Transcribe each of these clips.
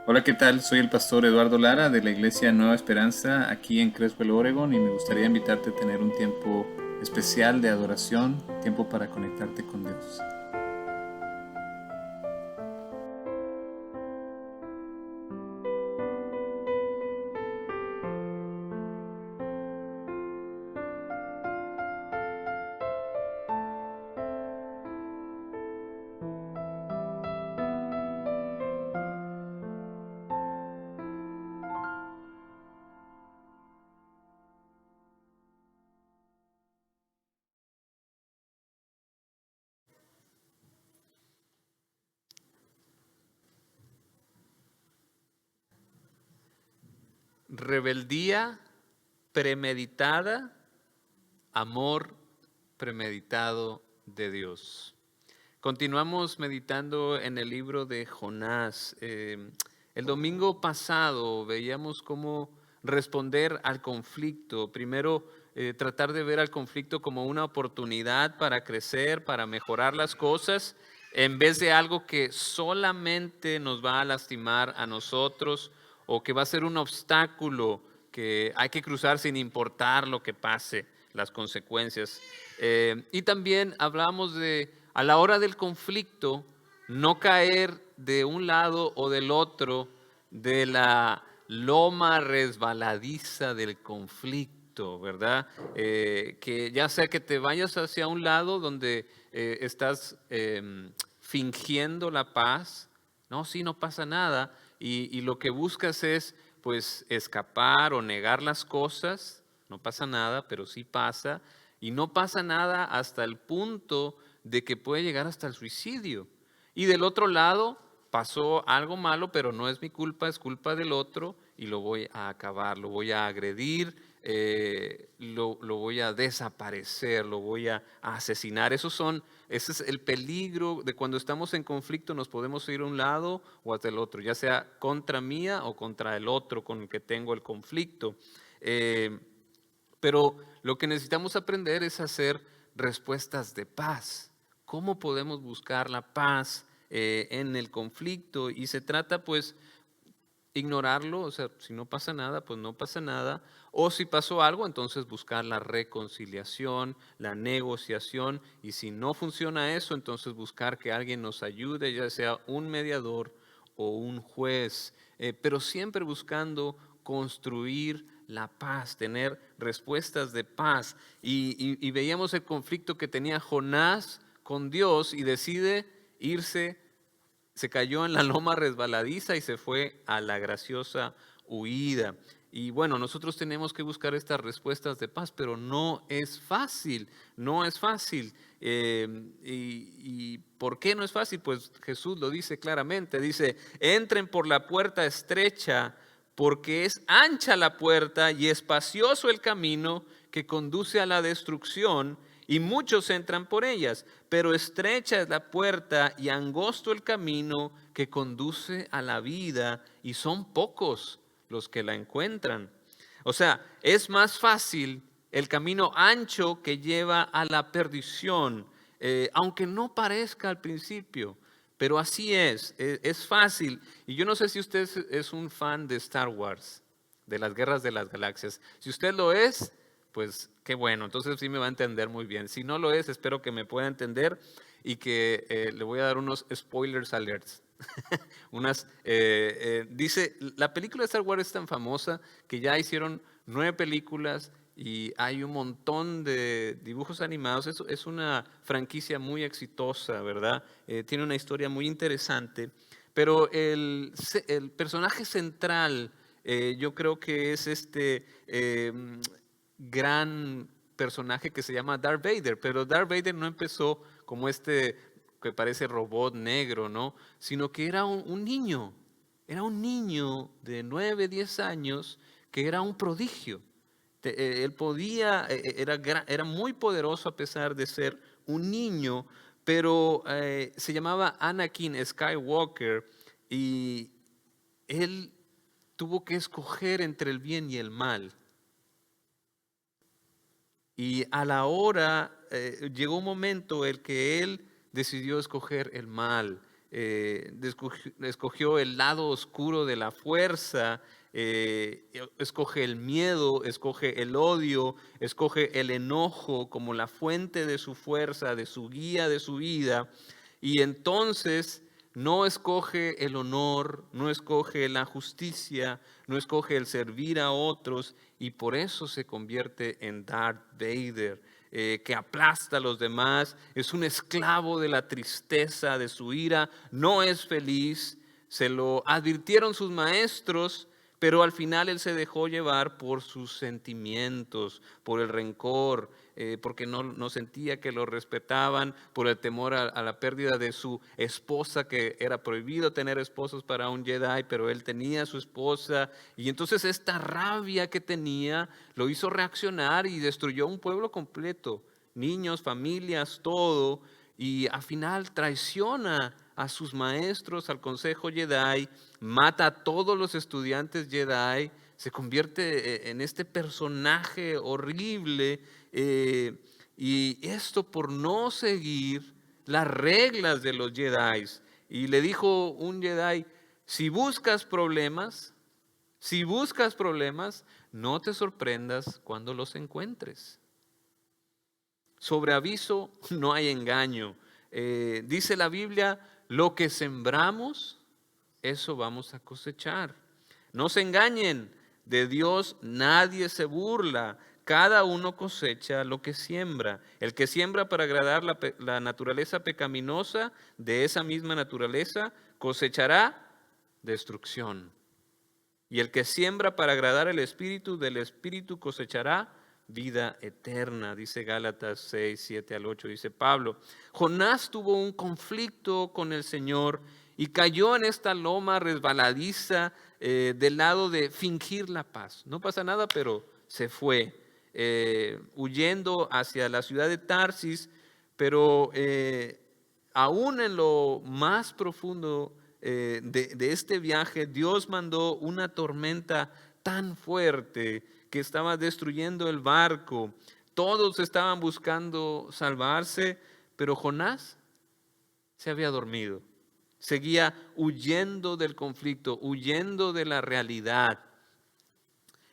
Hola, ¿qué tal? Soy el pastor Eduardo Lara de la Iglesia Nueva Esperanza aquí en Creswell, Oregon, y me gustaría invitarte a tener un tiempo especial de adoración, tiempo para conectarte con Dios. Rebeldía premeditada, amor premeditado de Dios. Continuamos meditando en el libro de Jonás. El domingo pasado veíamos cómo responder al conflicto. Primero, tratar de ver al conflicto como una oportunidad para crecer, para mejorar las cosas, en vez de algo que solamente nos va a lastimar a nosotros o que va a ser un obstáculo que hay que cruzar sin importar lo que pase, las consecuencias. Y también hablamos de, a la hora del conflicto, no caer de un lado o del otro de la loma resbaladiza del conflicto, ¿verdad? Que ya sea que te vayas hacia un lado donde estás fingiendo la paz, no, sí, no pasa nada, y lo que buscas es pues escapar o negar las cosas, no pasa nada, pero sí pasa, y no pasa nada hasta el punto de que puede llegar hasta el suicidio. Y del otro lado pasó algo malo, pero no es mi culpa, es culpa del otro y lo voy a acabar, lo voy a agredir, lo voy a desaparecer, lo voy a asesinar. Ese es el peligro de cuando estamos en conflicto, nos podemos ir a un lado o hacia el otro, ya sea contra mía o contra el otro con el que tengo el conflicto. Eh, pero lo que necesitamos aprender es hacer respuestas de paz. ¿Cómo podemos buscar la paz en el conflicto? Y se trata pues ignorarlo, o sea, si no pasa nada, pues no pasa nada. O si pasó algo, entonces buscar la reconciliación, la negociación. Y si no funciona eso, entonces buscar que alguien nos ayude, ya sea un mediador o un juez. Pero siempre buscando construir la paz, tener respuestas de paz. Y veíamos el conflicto que tenía Jonás con Dios y decide irse, se cayó en la loma resbaladiza y se fue a la graciosa huida. Y bueno, nosotros tenemos que buscar estas respuestas de paz, pero no es fácil, no es fácil. ¿Y por qué no es fácil? Pues Jesús lo dice claramente, dice, entren por la puerta estrecha, porque es ancha la puerta y espacioso el camino que conduce a la destrucción, y muchos entran por ellas, pero estrecha es la puerta y angosto el camino que conduce a la vida, y son pocos los que la encuentran. O sea, es más fácil el camino ancho que lleva a la perdición, aunque no parezca al principio. Pero así es fácil. Y yo no sé si usted es un fan de Star Wars, de las guerras de las galaxias. Si usted lo es, pues qué bueno, entonces sí me va a entender muy bien. Si no lo es, espero que me pueda entender y que le voy a dar unos spoilers alerts. Dice, la película de Star Wars es tan famosa que ya hicieron 9 películas y hay un montón de dibujos animados. Es una franquicia muy exitosa, ¿verdad? Tiene una historia muy interesante, pero el personaje central yo creo que es este gran personaje que se llama Darth Vader, pero Darth Vader no empezó como este que parece robot negro, ¿no? Sino que era un niño de 9, 10 años que era un prodigio. Él podía, era muy poderoso a pesar de ser un niño, pero se llamaba Anakin Skywalker y él tuvo que escoger entre el bien y el mal. Y a la hora, llegó un momento en que él decidió escoger el mal. escogió el lado oscuro de la fuerza, escoge el miedo, escoge el odio, escoge el enojo como la fuente de su fuerza, de su guía, de su vida. Y entonces no escoge el honor, no escoge la justicia, no escoge el servir a otros, y por eso se convierte en Darth Vader, que aplasta a los demás, es un esclavo de la tristeza, de su ira, no es feliz. Se lo advirtieron sus maestros, pero al final él se dejó llevar por sus sentimientos, por el rencor, porque no sentía que lo respetaban, por el temor a la pérdida de su esposa, que era prohibido tener esposos para un Jedi, pero él tenía a su esposa. Y entonces esta rabia que tenía lo hizo reaccionar y destruyó un pueblo completo, niños, familias, todo. Y al final traiciona a sus maestros, al consejo Jedi, mata a todos los estudiantes Jedi, se convierte en este personaje horrible, y esto por no seguir las reglas de los Jedi. Y le dijo un Jedi: si buscas problemas, no te sorprendas cuando los encuentres. Sobre aviso no hay engaño. Dice la Biblia: lo que sembramos, eso vamos a cosechar. No se engañen, de Dios nadie se burla. Cada uno cosecha lo que siembra. El que siembra para agradar la naturaleza pecaminosa, de esa misma naturaleza cosechará destrucción. Y el que siembra para agradar el Espíritu, del Espíritu cosechará vida eterna, dice Gálatas 6, 7 al 8, dice Pablo. Jonás tuvo un conflicto con el Señor y cayó en esta loma resbaladiza del lado de fingir la paz. No pasa nada, pero se fue huyendo hacia la ciudad de Tarsis, pero aún en lo más profundo de este viaje, Dios mandó una tormenta tan fuerte que estaba destruyendo el barco. Todos estaban buscando salvarse, pero Jonás se había dormido. Seguía huyendo del conflicto, huyendo de la realidad.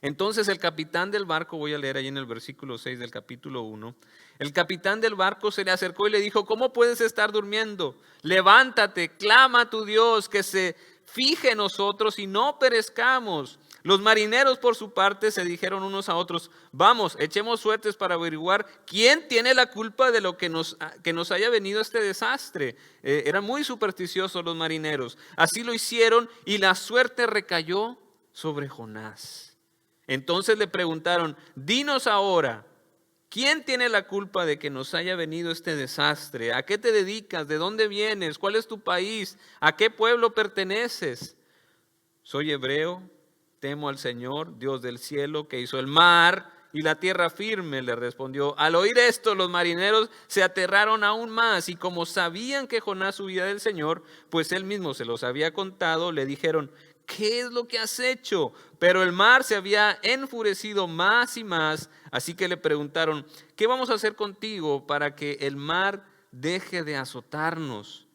Entonces el capitán del barco, voy a leer ahí en el versículo 6 del capítulo 1, el capitán del barco se le acercó y le dijo: ¿cómo puedes estar durmiendo? Levántate, clama a tu Dios que se fije en nosotros y no perezcamos. Los marineros por su parte se dijeron unos a otros: vamos, echemos suertes para averiguar quién tiene la culpa de lo que nos haya venido este desastre. Eran muy supersticiosos los marineros. Así lo hicieron y la suerte recayó sobre Jonás. Entonces le preguntaron: dinos ahora, ¿quién tiene la culpa de que nos haya venido este desastre? ¿A qué te dedicas? ¿De dónde vienes? ¿Cuál es tu país? ¿A qué pueblo perteneces? Soy hebreo, temo al Señor, Dios del cielo, que hizo el mar y la tierra firme, le respondió. Al oír esto, los marineros se aterraron aún más, y como sabían que Jonás huía del Señor, pues él mismo se los había contado, le dijeron: ¿qué es lo que has hecho? Pero el mar se había enfurecido más y más, así que le preguntaron: ¿qué vamos a hacer contigo para que el mar deje de azotarnos?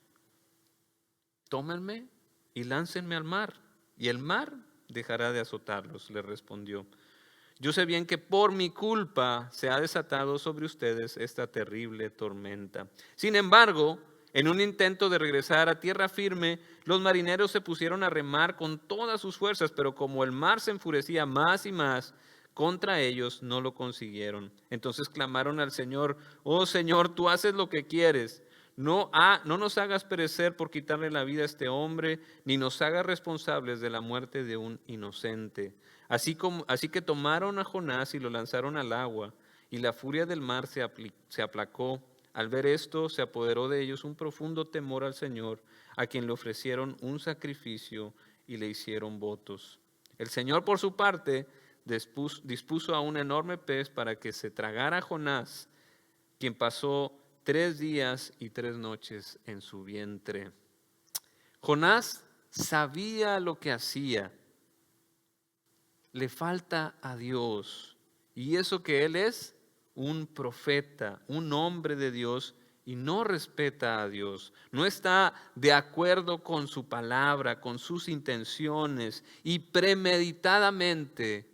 Tómenme y láncenme al mar, y el mar dejará de azotarlos, le respondió. Yo sé bien que por mi culpa se ha desatado sobre ustedes esta terrible tormenta. Sin embargo, en un intento de regresar a tierra firme, los marineros se pusieron a remar con todas sus fuerzas, pero como el mar se enfurecía más y más contra ellos, no lo consiguieron. Entonces clamaron al Señor: oh Señor, tú haces lo que quieres. No nos hagas perecer por quitarle la vida a este hombre, ni nos hagas responsables de la muerte de un inocente. Así que tomaron a Jonás y lo lanzaron al agua, y la furia del mar se aplacó. Al ver esto, se apoderó de ellos un profundo temor al Señor, a quien le ofrecieron un sacrificio y le hicieron votos. El Señor, por su parte, dispuso a un enorme pez para que se tragara a Jonás, quien pasó 3 días y 3 noches en su vientre. Jonás sabía lo que hacía. Le falta a Dios. Y eso que él es un profeta, un hombre de Dios, y no respeta a Dios, no está de acuerdo con su palabra, con sus intenciones y premeditadamente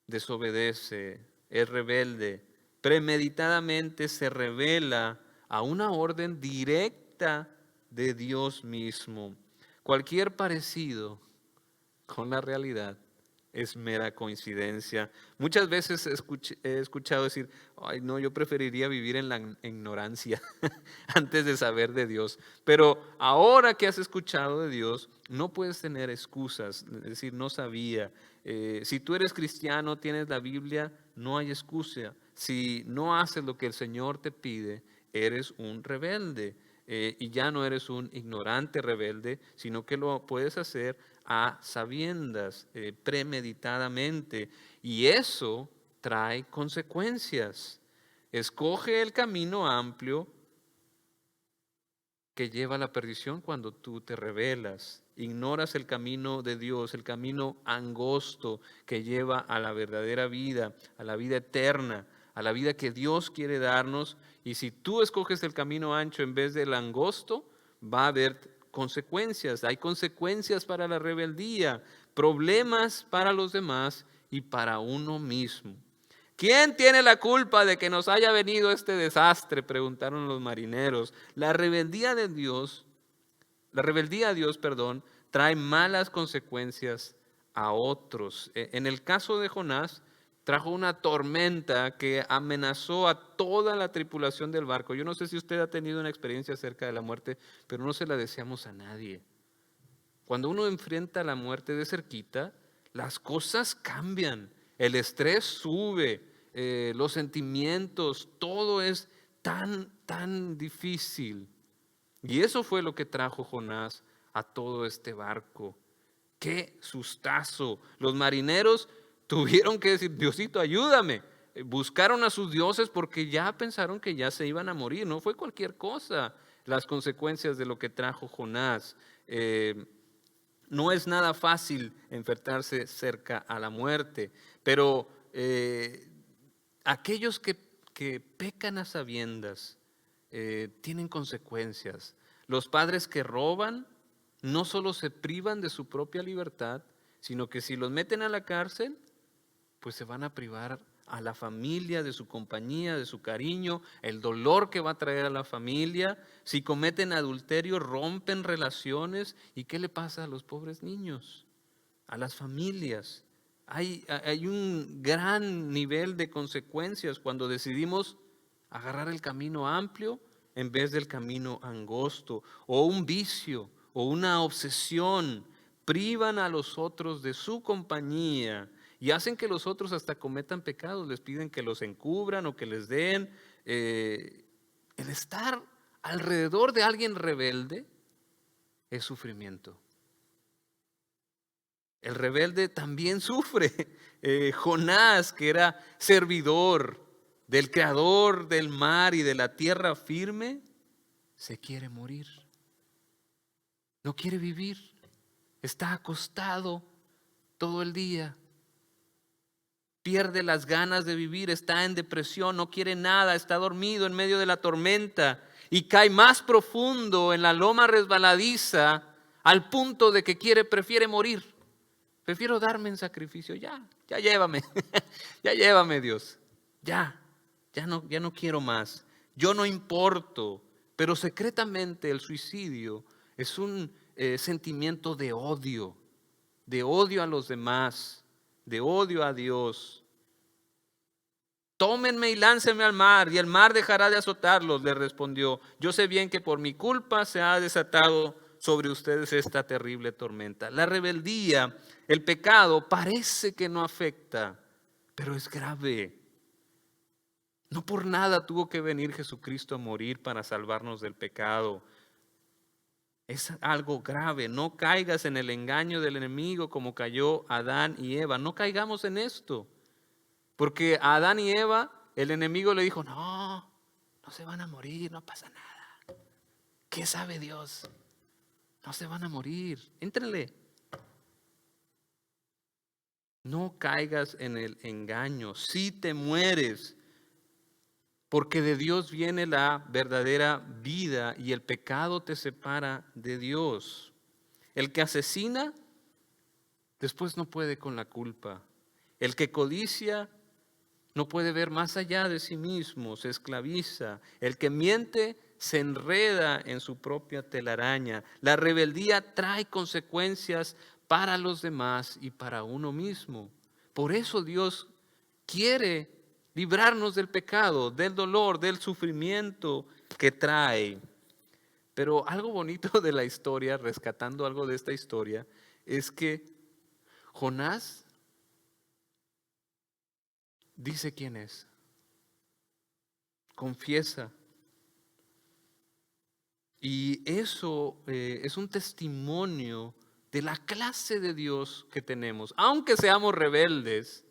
desobedece, es rebelde, premeditadamente se revela a una orden directa de Dios mismo. Cualquier parecido con la realidad es mera coincidencia. Muchas veces he escuchado decir, ay no, yo preferiría vivir en la ignorancia antes de saber de Dios. Pero ahora que has escuchado de Dios, no puedes tener excusas, es decir, no sabía. Si tú eres cristiano, tienes la Biblia, no hay excusa. Si no haces lo que el Señor te pide, eres un rebelde. Y ya no eres un ignorante rebelde, sino que lo puedes hacer a sabiendas, premeditadamente. Y eso trae consecuencias. Escoge el camino amplio que lleva a la perdición cuando tú te rebelas. Ignoras el camino de Dios, el camino angosto que lleva a la verdadera vida, a la vida eterna, a la vida que Dios quiere darnos. Y si tú escoges el camino ancho en vez del angosto, va a haber consecuencias. Hay consecuencias para la rebeldía, problemas para los demás y para uno mismo. ¿Quién tiene la culpa de que nos haya venido este desastre?, preguntaron los marineros. La rebeldía a Dios, trae malas consecuencias a otros. En el caso de Jonás, trajo una tormenta que amenazó a toda la tripulación del barco. Yo no sé si usted ha tenido una experiencia acerca de la muerte, pero no se la deseamos a nadie. Cuando uno enfrenta la muerte de cerquita, las cosas cambian, el estrés sube, los sentimientos, todo es tan difícil. Y eso fue lo que trajo Jonás a todo este barco. ¡Qué sustazo! Los marineros tuvieron que decir, Diosito, ayúdame. Buscaron a sus dioses porque ya pensaron que ya se iban a morir. No fue cualquier cosa las consecuencias de lo que trajo Jonás. No es nada fácil enfrentarse cerca a la muerte, pero aquellos que pecan a sabiendas tienen consecuencias. Los padres que roban no solo se privan de su propia libertad, sino que si los meten a la cárcel, pues se van a privar a la familia de su compañía, de su cariño, el dolor que va a traer a la familia. Si cometen adulterio, rompen relaciones. ¿Y qué le pasa a los pobres niños? A las familias. Hay un gran nivel de consecuencias cuando decidimos agarrar el camino amplio en vez del camino angosto, o un vicio, o una obsesión. Privan a los otros de su compañía y hacen que los otros hasta cometan pecados, les piden que los encubran o que les den. El estar alrededor de alguien rebelde es sufrimiento. El rebelde también sufre. Jonás, que era servidor del creador del mar y de la tierra firme, se quiere morir. No quiere vivir. Está acostado todo el día. Pierde las ganas de vivir, está en depresión, no quiere nada, está dormido en medio de la tormenta y cae más profundo en la loma resbaladiza al punto de que prefiere morir. Prefiero darme en sacrificio, ya llévame, ya llévame Dios, ya no quiero más, yo no importo. Pero secretamente el suicidio es un sentimiento de odio a los demás, de odio a Dios. Tómenme y láncenme al mar, y el mar dejará de azotarlos, le respondió. Yo sé bien que por mi culpa se ha desatado sobre ustedes esta terrible tormenta. La rebeldía, el pecado, parece que no afecta, pero es grave. No por nada tuvo que venir Jesucristo a morir para salvarnos del pecado. Es algo grave. No caigas en el engaño del enemigo como cayó Adán y Eva. No caigamos en esto. Porque a Adán y Eva el enemigo le dijo, no se van a morir, no pasa nada. ¿Qué sabe Dios? No se van a morir. Éntrenle. No caigas en el engaño. Si te mueres, Porque de Dios viene la verdadera vida y el pecado te separa de Dios. El que asesina, después no puede con la culpa. El que codicia, no puede ver más allá de sí mismo, se esclaviza. El que miente se enreda en su propia telaraña. La rebeldía trae consecuencias para los demás y para uno mismo. Por eso Dios quiere librarnos del pecado, del dolor, del sufrimiento que trae. Pero algo bonito de la historia, rescatando algo de esta historia, es que Jonás dice quién es, confiesa. Y eso es un testimonio de la clase de Dios que tenemos. Aunque seamos rebeldes,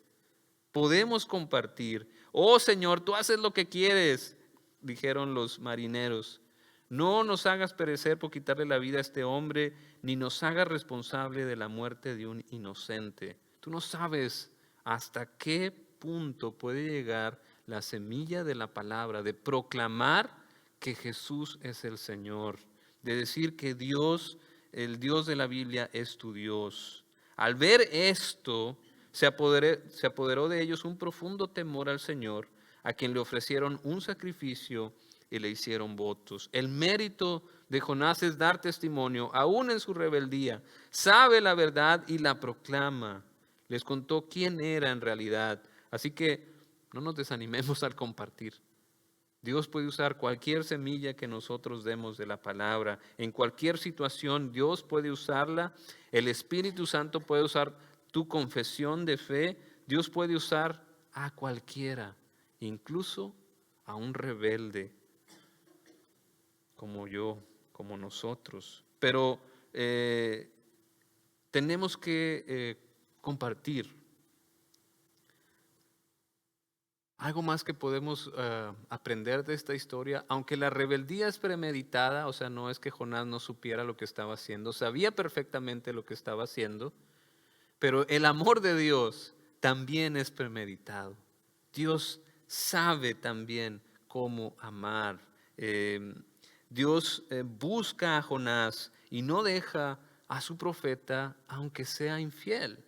podemos compartir. Oh Señor, tú haces lo que quieres, dijeron los marineros. No nos hagas perecer por quitarle la vida a este hombre, ni nos hagas responsable de la muerte de un inocente. Tú no sabes hasta qué punto puede llegar la semilla de la palabra, de proclamar que Jesús es el Señor, de decir que Dios, el Dios de la Biblia, es tu Dios. Al ver esto, se apoderó de ellos un profundo temor al Señor, a quien le ofrecieron un sacrificio y le hicieron votos. El mérito de Jonás es dar testimonio, aún en su rebeldía. Sabe la verdad y la proclama. Les contó quién era en realidad. Así que no nos desanimemos al compartir. Dios puede usar cualquier semilla que nosotros demos de la palabra. En cualquier situación Dios puede usarla. El Espíritu Santo puede usar tu confesión de fe. Dios puede usar a cualquiera, incluso a un rebelde como yo, como nosotros. Pero tenemos que compartir. Algo más que podemos aprender de esta historia, aunque la rebeldía es premeditada, o sea, no es que Jonás no supiera lo que estaba haciendo, sabía perfectamente lo que estaba haciendo, pero el amor de Dios también es premeditado. Dios sabe también cómo amar. Dios busca a Jonás y no deja a su profeta aunque sea infiel.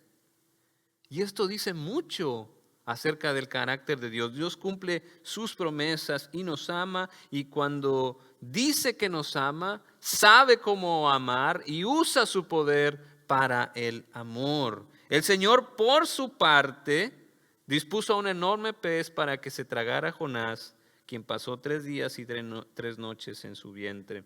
Y esto dice mucho acerca del carácter de Dios. Dios cumple sus promesas y nos ama, y cuando dice que nos ama, sabe cómo amar y usa su poder para el amor. El Señor, por su parte, dispuso a un enorme pez para que se tragara a Jonás, quien pasó 3 días y 3 noches en su vientre.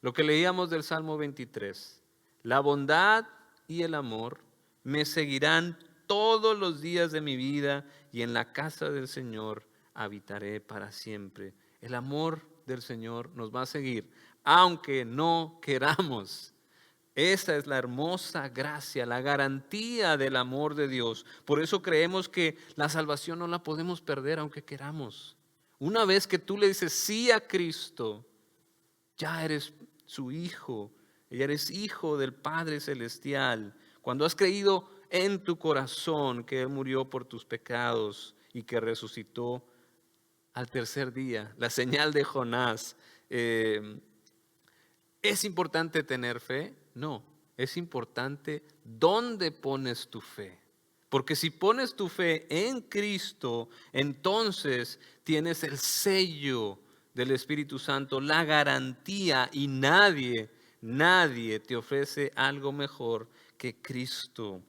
Lo que leíamos del Salmo 23. La bondad y el amor me seguirán todos los días de mi vida, y en la casa del Señor habitaré para siempre. El amor del Señor nos va a seguir, aunque no queramos. Esa es la hermosa gracia, la garantía del amor de Dios. Por eso creemos que la salvación no la podemos perder aunque queramos. Una vez que tú le dices sí a Cristo, ya eres su hijo, ya eres hijo del Padre Celestial. Cuando has creído en tu corazón que Él murió por tus pecados y que resucitó al tercer día, la señal de Jonás. ¿Es importante tener fe? No, es importante dónde pones tu fe. Porque si pones tu fe en Cristo, entonces tienes el sello del Espíritu Santo, la garantía, y nadie te ofrece algo mejor que Cristo.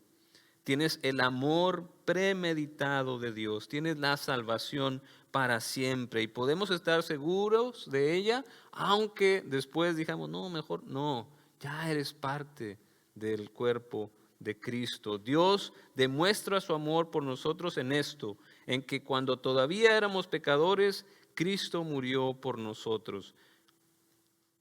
Tienes el amor premeditado de Dios, tienes la salvación para siempre y podemos estar seguros de ella, aunque después digamos, no, mejor no, ya eres parte del cuerpo de Cristo. Dios demuestra su amor por nosotros en esto, en que cuando todavía éramos pecadores, Cristo murió por nosotros.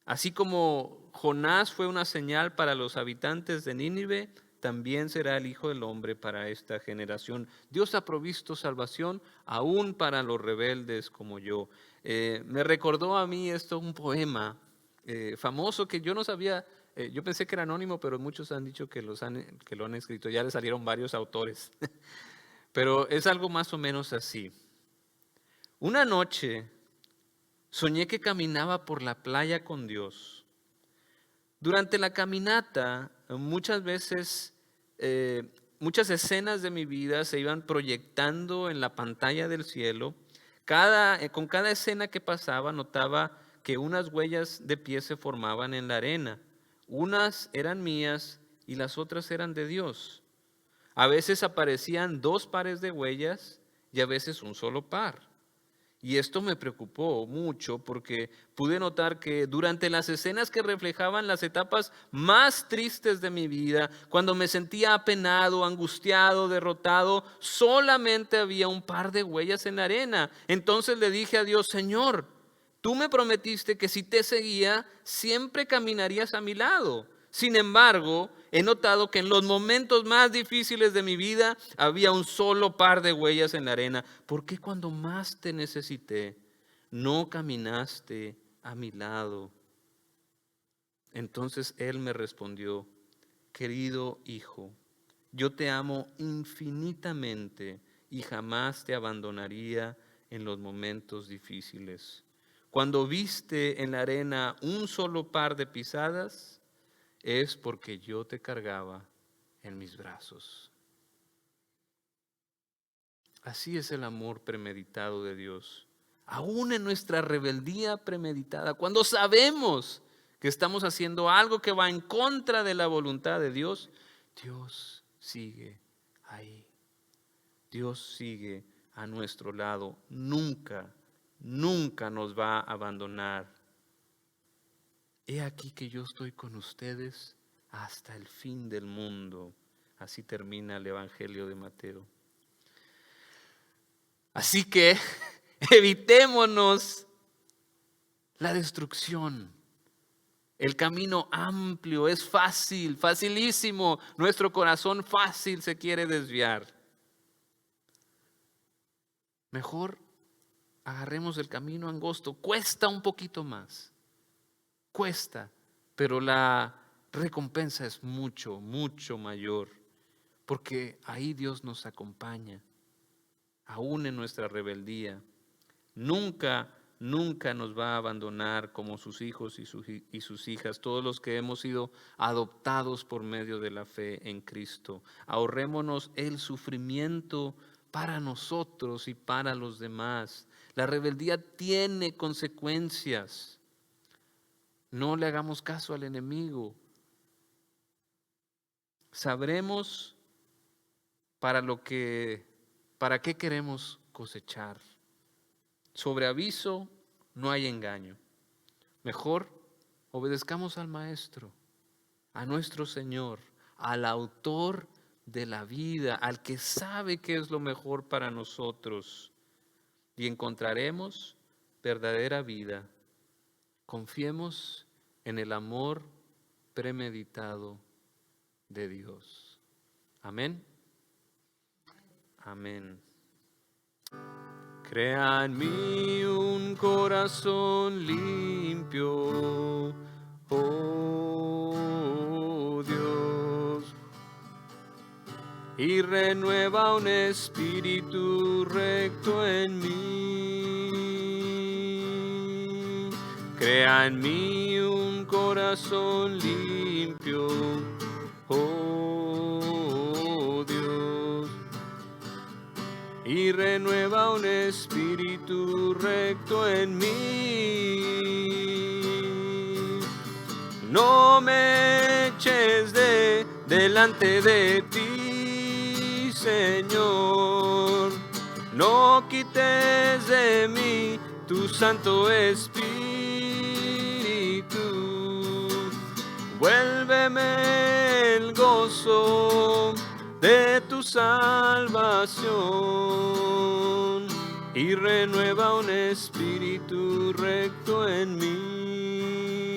Así como Jonás fue una señal para los habitantes de Nínive, también será el Hijo del Hombre para esta generación. Dios ha provisto salvación aún para los rebeldes como yo. Me recordó a mí esto un poema famoso que yo no sabía, yo pensé que era anónimo, pero muchos han dicho que lo han escrito, ya le salieron varios autores. Pero es algo más o menos así. Una noche Soñé que caminaba por la playa con Dios. Durante la caminata, muchas veces, muchas escenas de mi vida se iban proyectando en la pantalla del cielo. Con cada escena que pasaba, notaba que unas huellas de pie se formaban en la arena. Unas eran mías y las otras eran de Dios. A veces aparecían 2 pares de huellas y a veces un solo par. Y esto me preocupó mucho porque pude notar que durante las escenas que reflejaban las etapas más tristes de mi vida, cuando me sentía apenado, angustiado, derrotado, solamente había un par de huellas en la arena. Entonces le dije a Dios: Señor, tú me prometiste que si te seguía, siempre caminarías a mi lado. Sin embargo, he notado que en los momentos más difíciles de mi vida había un solo par de huellas en la arena. ¿Por qué cuando más te necesité no caminaste a mi lado? Entonces Él me respondió: querido hijo, yo te amo infinitamente y jamás te abandonaría en los momentos difíciles. Cuando viste en la arena un solo par de pisadas, es porque yo te cargaba en mis brazos. Así es el amor premeditado de Dios. Aún en nuestra rebeldía premeditada, cuando sabemos que estamos haciendo algo que va en contra de la voluntad de Dios, Dios sigue ahí. Dios sigue a nuestro lado. Nunca, nunca nos va a abandonar. He aquí que yo estoy con ustedes hasta el fin del mundo. Así termina el Evangelio de Mateo. Así que evitémonos la destrucción. El camino amplio es fácil, facilísimo. Nuestro corazón fácil se quiere desviar. Mejor agarremos el camino angosto. Cuesta un poquito más. Cuesta, pero la recompensa es mucho, mucho mayor, porque ahí Dios nos acompaña, aún en nuestra rebeldía. Nunca, nunca nos va a abandonar como sus hijos y sus hijas, todos los que hemos sido adoptados por medio de la fe en Cristo. Ahorrémonos el sufrimiento para nosotros y para los demás. La rebeldía tiene consecuencias. No le hagamos caso al enemigo. Sabremos para qué queremos cosechar. Sobre aviso no hay engaño. Mejor obedezcamos al Maestro, a nuestro Señor, al autor de la vida, al que sabe qué es lo mejor para nosotros, y encontraremos verdadera vida. Confiemos en el amor premeditado de Dios. Amén. Amén. Crea en mí un corazón limpio, oh Dios, y renueva un espíritu recto en mí. Crea en mí un corazón limpio, oh Dios, y renueva un espíritu recto en mí. No me eches delante de ti, Señor, no quites de mí tu Santo Espíritu. Vuélveme el gozo de tu salvación y renueva un espíritu recto en mí.